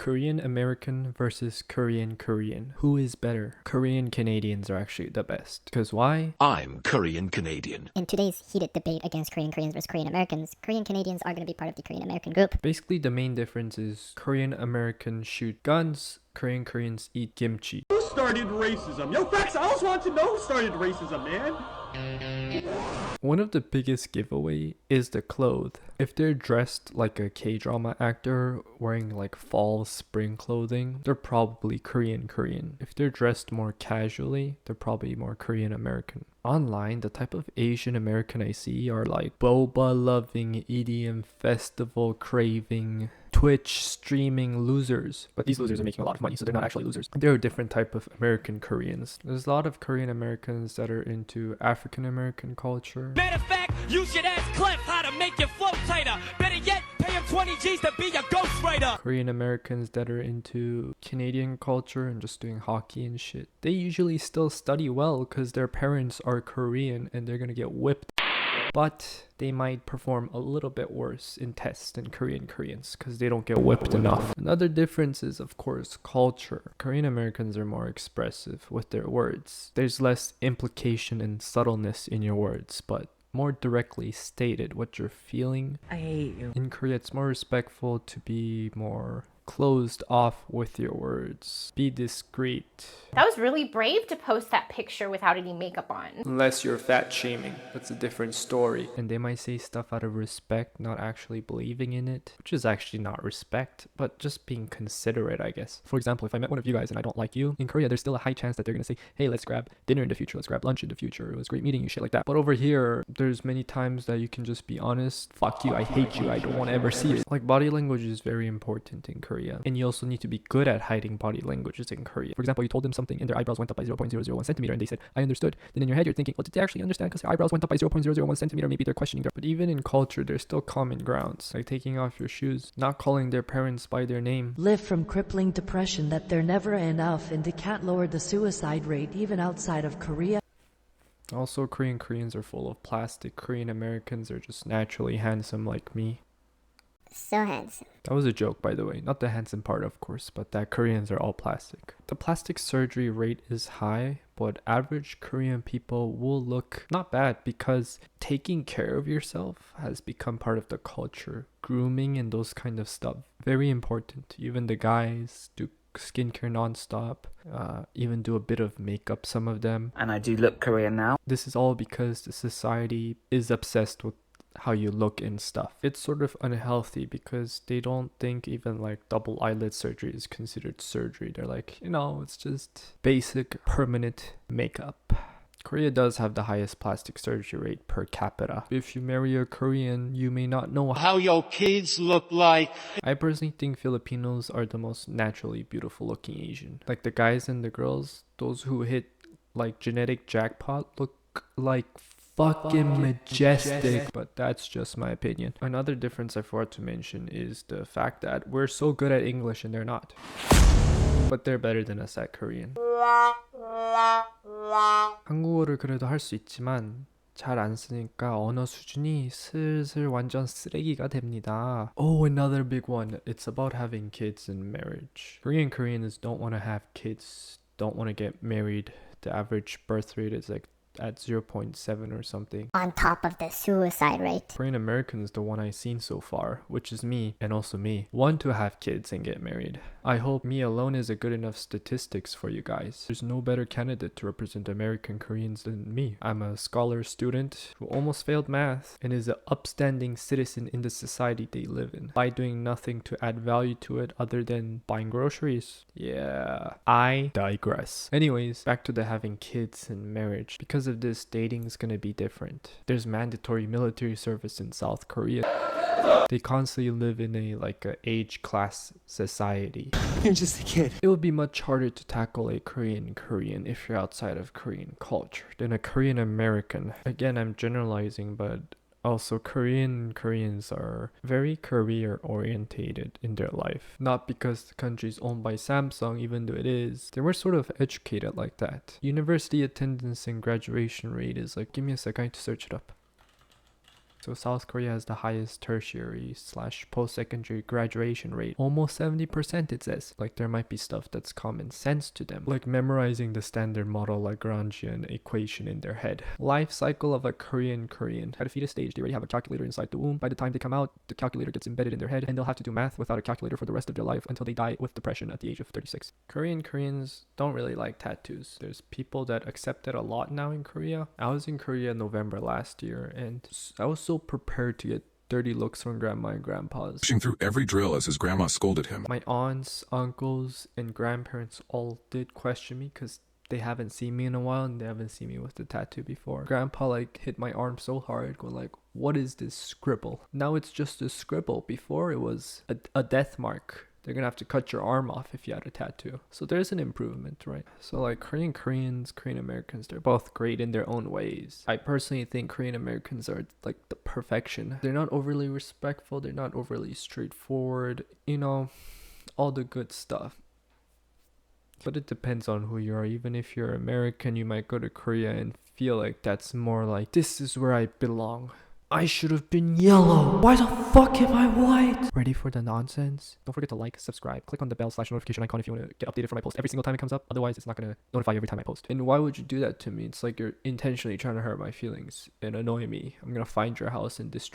Korean American versus Korean Korean. Who is better? Korean Canadians are actually the best. Because why? I'm Korean Canadian. In today's heated debate against Korean Koreans versus Korean Americans, Korean Canadians are going to be part of the Korean American group. Basically, the main difference is Korean Americans shoot guns, Korean Koreans eat kimchi. Who started racism? Yo, facts, I always want to know who started racism, man. One of the biggest giveaway is the clothes. If they're dressed like a K-drama actor wearing like fall spring clothing, they're probably Korean Korean. If they're dressed more casually, they're probably more Korean American. Online, the type of Asian American I see are like boba loving, EDM festival craving, Twitch streaming losers. But these losers are making a lot of money, so they're not actually losers. They're a different type of American Koreans. There's a lot of Korean Americans that are into African American culture. Matter of fact, you should ask Clef how to make your flow tighter. Better yet, pay him 20 G's to be your ghostwriter. Korean Americans that are into Canadian culture and just doing hockey and shit. They usually still study well because their parents are Korean and they're gonna get whipped. But they might perform a little bit worse in tests than Korean Koreans because they don't get whipped enough. Another difference is, of course, culture. Korean Americans are more expressive with their words. There's less implication and subtleness in your words, but more directly stated what you're feeling. I hate you. In Korea, it's more respectful to be more closed off with your words. Be discreet. That was really brave to post that picture without any makeup on. Unless you're fat shaming, that's a different story. And they might say stuff out of respect, not actually believing in it, which is actually not respect, but just being considerate, I guess. For example, if I met one of you guys and I don't like you, in Korea, there's still a high chance that they're gonna say, hey, let's grab dinner in the future, let's grab lunch in the future, it was great meeting you, shit like that. But over here, there's many times that you can just be honest, fuck you, I hate you, I don't want to ever see you. Like, body language is very important in Korea. And you also need to be good at hiding body languages in Korea. For example, you told them something and their eyebrows went up by 0.001 centimeter and they said, I understood. Then in your head, you're thinking, well, did they actually understand? Because their eyebrows went up by 0.001 centimeter. Maybe they're questioning their... But even in culture, there's still common grounds. Like taking off your shoes, not calling their parents by their name. Live from crippling depression that they're never enough and they can't lower the suicide rate even outside of Korea. Also, Korean Koreans are full of plastic. Korean Americans are just naturally handsome like me. So handsome. That was a joke, by the way. Not the handsome part, of course, but that Koreans are all plastic. The plastic surgery rate is high, but average Korean people will look not bad because taking care of yourself has become part of the culture. Grooming and those kind of stuff, very important. Even the guys do skincare non-stop, even do a bit of makeup, some of them. And I do look Korean now. This is all because the society is obsessed with how you look and stuff. It's sort of unhealthy because they don't think even like double eyelid surgery is considered surgery. They're like, you know, it's just basic permanent makeup. Korea does have the highest plastic surgery rate per capita. If you marry a Korean, you may not know how your kids look like. I personally think Filipinos are the most naturally beautiful looking Asian. Like the guys and the girls, those who hit like genetic jackpot look like fucking majestic, but that's just my opinion. Another difference I forgot to mention is the fact that we're so good at English and they're not. But they're better than us at Korean. 한국어를 그래도 할 수 있지만 잘 안 쓰니까 언어 수준이 슬슬 완전 쓰레기가 됩니다. Oh, another big one. It's about having kids and marriage. Korean Koreans don't want to have kids, don't want to get married. The average birth rate is like at 0.7 or something. On top of the suicide rate. Korean American is the one I've seen so far, which is me and also me. Want to have kids and get married. I hope me alone is a good enough statistics for you guys. There's no better candidate to represent American Koreans than me. I'm a scholar student who almost failed math and is an upstanding citizen in the society they live in by doing nothing to add value to it other than buying groceries. Yeah, I digress. Anyways, back to the having kids and marriage. Because of this, dating is gonna be different. There's mandatory military service in South Korea. They constantly live in a age class society. You're just a kid. It would be much harder to tackle a Korean Korean if you're outside of Korean culture than a Korean American. Again, I'm generalizing, but also Korean Koreans are very career orientated in their life. Not because the country is owned by Samsung, even though it is. They were sort of educated like that. University attendance and graduation rate is like, give me a second to search it up. So South Korea has the highest tertiary / post-secondary graduation rate. Almost 70% it says. Like there might be stuff that's common sense to them. Like memorizing the standard model Lagrangian equation in their head. Life cycle of a Korean. At a fetus stage, they already have a calculator inside the womb. By the time they come out, the calculator gets embedded in their head and they'll have to do math without a calculator for the rest of their life until they die with depression at the age of 36. Koreans don't really like tattoos. There's people that accept it a lot now in Korea. I was in Korea in November last year and I was so prepared to get dirty looks from grandma and grandpas. Pushing through every drill as his grandma scolded him. My aunts, uncles, and grandparents all did question me because they haven't seen me in a while and they haven't seen me with the tattoo before. Grandpa like hit my arm so hard, going like, what is this scribble? Now it's just a scribble. Before it was a death mark. They're gonna have to cut your arm off if you had a tattoo. So there's an improvement, right? So like Korean Americans, they're both great in their own ways. I personally think Korean Americans are like the perfection. They're not overly respectful. They're not overly straightforward. You know, all the good stuff. But it depends on who you are. Even if you're American, you might go to Korea and feel like that's more like, this is where I belong. I should have been yellow. Why the fuck am I white? Ready for the nonsense? Don't forget to like, subscribe, click on the bell / notification icon if you want to get updated for my post every single time it comes up. Otherwise, it's not going to notify you every time I post. And why would you do that to me? It's like you're intentionally trying to hurt my feelings and annoy me. I'm going to find your house and destroy